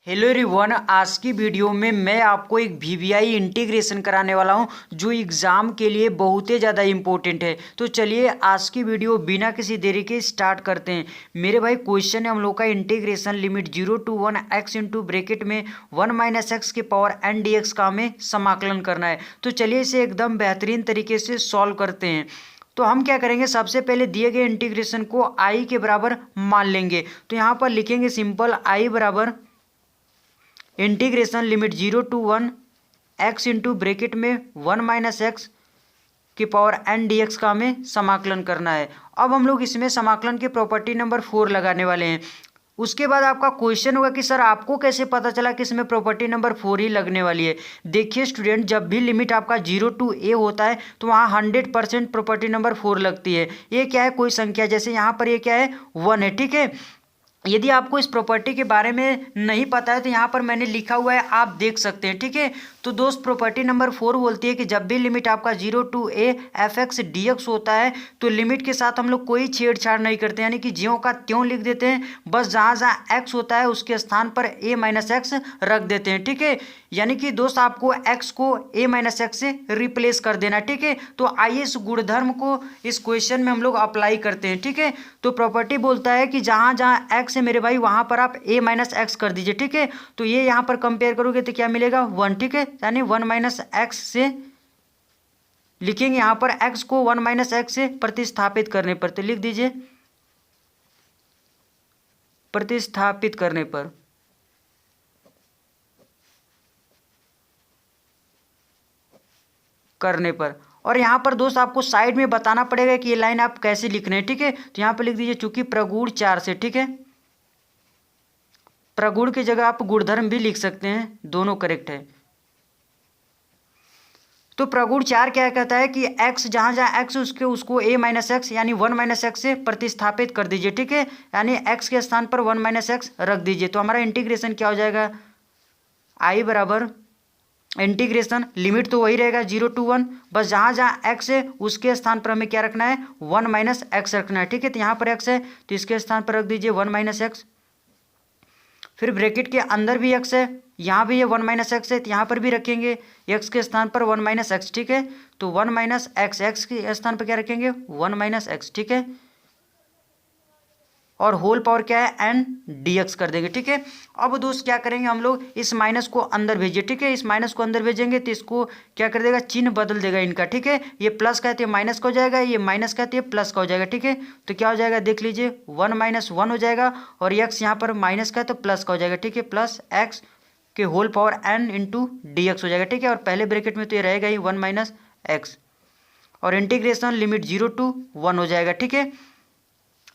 Hello everyone, आज की video में मैं आपको एक वीवीआई इंटीग्रेशन कराने वाला हूं जो एग्ज़ाम के लिए बहुत ही ज़्यादा इम्पोर्टेंट है। तो चलिए आज की वीडियो बिना किसी देरी के स्टार्ट करते हैं। मेरे भाई क्वेश्चन है हम लोग का integration limit 0 to 1 x into bracket में 1 माइनस एक्स के पावर n dx का हमें समाकलन करना है। तो चलिए इसे एकदम बेहतरीन तरीके से सॉल्व करते हैं। तो हम क्या करेंगे, सबसे पहले दिए गए इंटीग्रेशन को i के बराबर मान लेंगे। तो यहाँ पर लिखेंगे सिंपल i बराबर integration limit 0 to 1 x into bracket में 1 माइनस एक्स की पावर n dx का हमें समाकलन करना है। अब हम लोग इसमें समाकलन की प्रॉपर्टी नंबर 4 लगाने वाले हैं। उसके बाद आपका क्वेश्चन होगा कि सर आपको कैसे पता चला कि इसमें प्रॉपर्टी नंबर 4 ही लगने वाली है। देखिए स्टूडेंट, जब भी लिमिट आपका 0 to a होता है तो वहाँ 100% प्रॉपर्टी नंबर 4 लगती है। ये क्या है, कोई संख्या, जैसे यहाँ पर ये क्या है 1 है, ठीक है। यदि आपको इस प्रॉपर्टी के बारे में नहीं पता है तो यहाँ पर मैंने लिखा हुआ है, आप देख सकते हैं, ठीक है। तो दोस्त प्रॉपर्टी नंबर 4 बोलती है कि जब भी लिमिट आपका 0 to a fx dx होता है तो लिमिट के साथ हम लोग कोई छेड़छाड़ नहीं करते, यानी कि ज्यों का त्यों लिख देते हैं। बस जहाँ जहाँ x होता है उसके स्थान पर a माइनस एक्स रख देते हैं, ठीक है। यानी कि दोस्त आपको x को a माइनस एक्स से रिप्लेस कर देना, ठीक है। तो आइए इस गुणधर्म को इस क्वेश्चन में हम लोग अप्लाई करते हैं, ठीक है। तो प्रॉपर्टी बोलता है कि जहाँ जहाँ x है मेरे भाई वहाँ पर आप a माइनस एक्स कर दीजिए, ठीक है। तो ये यहाँ पर कंपेयर करोगे तो क्या मिलेगा 1, ठीक है। यानी 1 माइनस एक्स से लिखेंगे यहाँ पर x को 1 माइनस एक्स से प्रतिस्थापित करने पर, तो लिख दीजिए प्रतिस्थापित करने पर। और यहाँ पर दोस्त आपको साइड में बताना पड़ेगा कि ये लाइन आप कैसे लिख रहे हैं, ठीक है। तो यहाँ पर लिख दीजिए चूंकि प्रगुण 4 से, ठीक है। प्रगुण की जगह आप गुणधर्म भी लिख सकते हैं, दोनों करेक्ट है। तो प्रगुण 4 क्या कहता है कि x जहाँ जहाँ x उसको a माइनस एक्स यानी 1 माइनस एक्स से प्रतिस्थापित कर दीजिए, ठीक है। यानी x के स्थान पर 1 माइनस एक्स रख दीजिए। तो हमारा इंटीग्रेशन क्या हो जाएगा, i बराबर इंटीग्रेशन लिमिट तो वही रहेगा 0 to 1, बस जहाँ जहाँ x है उसके स्थान पर हमें क्या रखना है 1 माइनस एक्स रखना है, ठीक है। तो यहाँ पर x है तो इसके स्थान पर रख दीजिए 1 माइनस एक्स। फिर ब्रैकेट के अंदर भी x है, यहाँ भी ये 1 माइनस एक्स है तो यहाँ पर भी रखेंगे x के स्थान पर 1 माइनस एक्स, ठीक है। तो 1 माइनस एक्स, एक्स के स्थान पर क्या रखेंगे 1 माइनस एक्स, ठीक है। और होल पावर क्या है n dx कर देंगे, ठीक है। अब दोस्त क्या करेंगे हम लोग, इस माइनस को अंदर भेजिए, ठीक है। इस माइनस को अंदर भेजेंगे तो इसको क्या कर देगा, चिन्ह बदल देगा इनका, ठीक है। ये प्लस का है तो ये माइनस का हो जाएगा, ये माइनस का है तो ये प्लस का हो जाएगा, ठीक है। तो क्या हो जाएगा देख लीजिए 1 माइनस 1 हो जाएगा और x यहाँ पर माइनस का है तो प्लस का हो जाएगा, ठीक है। प्लस एक्स के whole power n into dx हो जाएगा, ठीक है। और पहले ब्रैकेट में तो ये रहेगा ही 1 माइनस एक्स और इंटीग्रेशन लिमिट 0 to 1 हो जाएगा, ठीक है।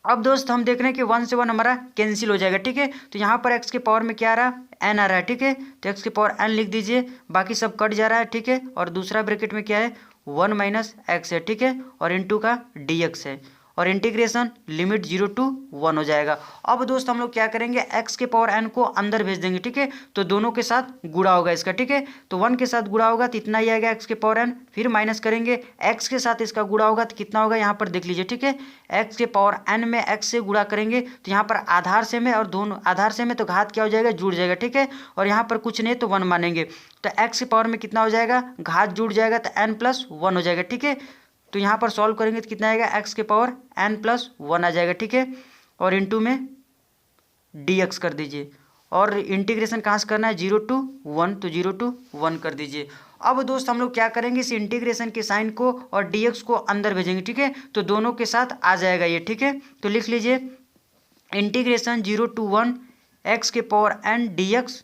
अब दोस्त हम देख रहे हैं कि 1 से 1 हमारा कैंसिल हो जाएगा, ठीक है। तो यहाँ पर x के पावर में क्या आ रहा है n आ रहा है, ठीक है। तो x के पावर n लिख दीजिए, बाकी सब कट जा रहा है, ठीक है। और दूसरा ब्रैकेट में क्या है 1 माइनस एक्स है, ठीक है। और इंटू का dx है और इंटीग्रेशन लिमिट 0 to 1 हो जाएगा। अब दोस्त हम लोग क्या करेंगे, x के पावर n को अंदर भेज देंगे, ठीक है। तो दोनों के साथ गुणा होगा इसका, ठीक है। तो 1 के साथ गुणा होगा तो इतना ही आएगा x के पावर n, फिर माइनस करेंगे x के साथ इसका गुणा होगा तो कितना होगा यहाँ पर देख लीजिए, ठीक है। x के पावर n में x से गुणा करेंगे तो यहाँ पर आधार से में और दोनों आधार से में तो घात क्या हो जाएगा जुड़ जाएगा, ठीक है। और यहाँ पर कुछ नहीं तो 1 मानेंगे तो x के पावर में कितना हो जाएगा, घात जुड़ जाएगा तो n प्लस 1 हो जाएगा, ठीक है। तो यहाँ पर सॉल्व करेंगे तो कितना आएगा x के पावर n प्लस 1 आ जाएगा, ठीक है। और इंटू में dx कर दीजिए और इंटीग्रेशन कहाँ से करना है 0 to 1, तो 0 to 1 कर दीजिए। अब दोस्त हम लोग क्या करेंगे, इस इंटीग्रेशन के साइन को और dx को अंदर भेजेंगे, ठीक है। तो दोनों के साथ आ जाएगा ये, ठीक है। तो लिख लीजिए इंटीग्रेशन 0 to 1 x के पावर n dx,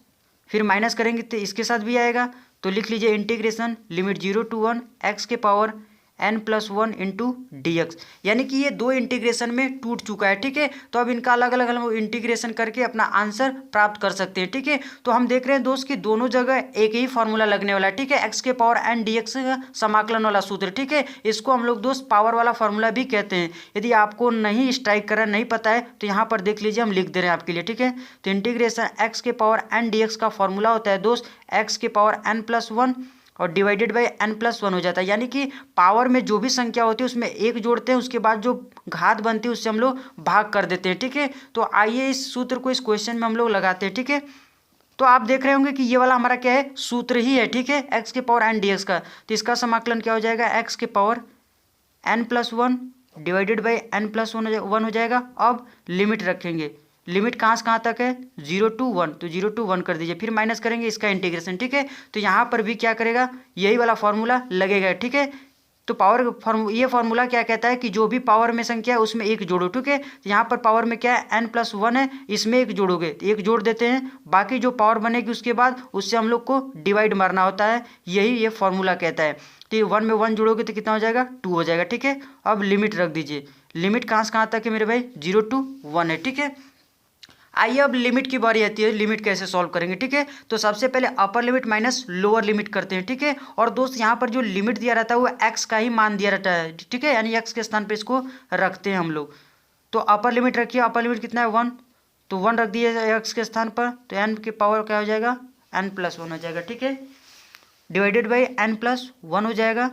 फिर माइनस करेंगे तो इसके साथ भी आएगा। तो लिख लीजिए इंटीग्रेशन लिमिट 0 to 1 x के power n plus 1 into dx, यानी कि ये दो इंटीग्रेशन में टूट चुका है, ठीक है। तो अब इनका अलग अलग हम इंटीग्रेशन करके अपना आंसर प्राप्त कर सकते हैं, ठीक है। तो हम देख रहे हैं दोस्त कि दोनों जगह एक ही फॉर्मूला लगने वाला है, ठीक है। x के पावर n dx का समाकलन वाला सूत्र, ठीक है। इसको हम लोग दोस्त पावर वाला फॉर्मूला भी कहते हैं। यदि आपको नहीं स्ट्राइक करा, नहीं पता है तो यहाँ पर देख लीजिए हम लिख दे रहे हैं आपके लिए, ठीक है। तो इंटीग्रेशन x के पावर n dx का फॉर्मूला होता है दोस्त x के पावर n प्लस 1 और डिवाइडेड बाई n प्लस 1 हो जाता है। यानी कि पावर में जो भी संख्या होती है उसमें एक जोड़ते हैं, उसके बाद जो घात बनती है उससे हम लोग भाग कर देते हैं, ठीक है। तो आइए इस सूत्र को इस क्वेश्चन में हम लोग लगाते हैं, ठीक है। तो आप देख रहे होंगे कि ये वाला हमारा क्या है, सूत्र ही है, ठीक है, एक्स के पावर एन डी एक्स का। तो इसका समाकलन क्या हो जाएगा, एक्स के power n plus one divided by n plus one हो जाएगा। अब लिमिट रखेंगे, लिमिट कहाँ से कहाँ तक है, 0 to 1, तो 0 to 1 कर दीजिए, फिर माइनस करेंगे इसका इंटीग्रेशन, ठीक है। तो यहाँ पर भी क्या करेगा, यही वाला फॉर्मूला लगेगा, ठीक है। तो पावर ये फार्मूला क्या कहता है कि जो भी पावर में संख्या है उसमें एक जोड़ो, ठीक है। तो यहाँ पर पावर में क्या है, एन प्लस वन है, इसमें एक जोड़ोगे, एक जोड़ देते हैं, बाकी जो पावर बनेगी उसके बाद उससे हम लोग को डिवाइड मारना होता है, यही ये फार्मूला कहता है। तो ये 1 में 1 जोड़ोगे तो कितना हो जाएगा, 2 हो जाएगा, ठीक है। अब लिमिट रख दीजिए, लिमिट कहाँ से कहाँ तक है मेरे भाई, 0 to 1 है, ठीक है। आइए अब लिमिट की बारी आती है, लिमिट कैसे सॉल्व करेंगे, ठीक है। तो सबसे पहले upper limit minus lower limit करते हैं, ठीक है। और दोस्त यहाँ पर जो लिमिट दिया रहता है वो एक्स का ही मान दिया रहता है, ठीक है, यानी एक्स के स्थान पे इसको रखते हैं हम लोग। तो अपर लिमिट रखिए, अपर लिमिट कितना है 1, तो 1 रख दिए एक्स के स्थान पर, तो एन के पावर क्या हो जाएगा, एन प्लस 1 हो जाएगा, ठीक है, डिवाइडेड बाई एन प्लस 1 हो जाएगा।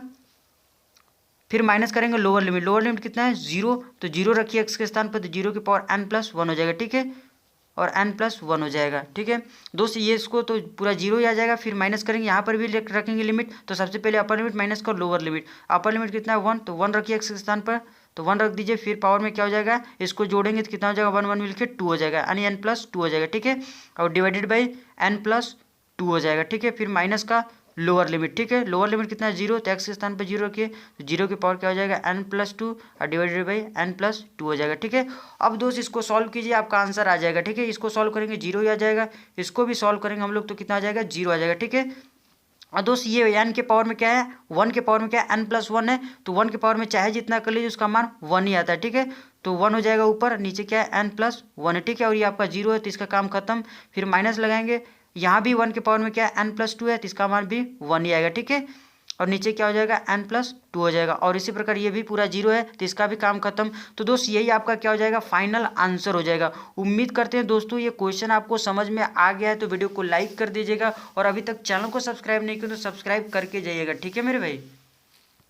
फिर माइनस करेंगे लोअर लिमिट, लोअर लिमिट कितना है 0, तो 0 रखिए एक्स के स्थान पर, तो 0 की पावर एन प्लस 1 हो जाएगा, ठीक है, और n प्लस 1 हो जाएगा, ठीक है दोस्त। ये इसको तो पूरा 0 ही आ जाएगा, फिर माइनस करेंगे, यहाँ पर भी रखेंगे लिमिट। तो सबसे पहले अपर लिमिट माइनस का लोअर लिमिट, अपर लिमिट कितना है 1, तो 1 रखिए एक्स के स्थान पर, तो 1 रख दीजिए, फिर पावर में क्या हो जाएगा, इसको जोड़ेंगे तो कितना हो जाएगा, 1 1 मिलकर 2 हो जाएगा, यानी n प्लस 2 हो जाएगा, ठीक है, और डिवाइडेड बाई n प्लस 2 हो जाएगा, ठीक है। फिर माइनस का लोअर लिमिट, ठीक है, लोअर लिमिट कितना है 0, तो एक्स के स्थान पर 0 रखिए, तो 0 की पावर क्या हो जाएगा, n प्लस 2 और डिवाइडेड बाई n प्लस 2 हो जाएगा, ठीक है। अब दोस्त इसको सॉल्व कीजिए, आपका आंसर आ जाएगा, ठीक है। इसको सॉल्व करेंगे 0 ही आ जाएगा, इसको भी सॉल्व करेंगे हम लोग तो कितना आ जाएगा, 0 आ जाएगा, ठीक है। और दोस्त ये n के पावर में क्या है, 1 के पावर में क्या है, n प्लस 1 है, तो 1 के पावर में चाहे जितना कर लीजिए उसका मान 1 ही आता है, ठीक है। तो 1 हो जाएगा ऊपर, नीचे क्या है n प्लस 1 है, ठीक है, और ये आपका 0 है तो इसका काम खत्म। फिर माइनस लगाएंगे, यहाँ भी 1 के पावर में क्या है, n प्लस 2 है, तो इसका मान भी 1 ही आएगा, ठीक है, और नीचे क्या हो जाएगा, n प्लस 2 हो जाएगा, और इसी प्रकार ये भी पूरा 0 है तो इसका भी काम खत्म। तो दोस्त यही आपका क्या हो जाएगा, फाइनल आंसर हो जाएगा। उम्मीद करते हैं दोस्तों ये क्वेश्चन आपको समझ में आ गया है, तो वीडियो को लाइक कर दीजिएगा, और अभी तक चैनल को सब्सक्राइब नहीं किया तो सब्सक्राइब करके जाइएगा, ठीक है मेरे भाई।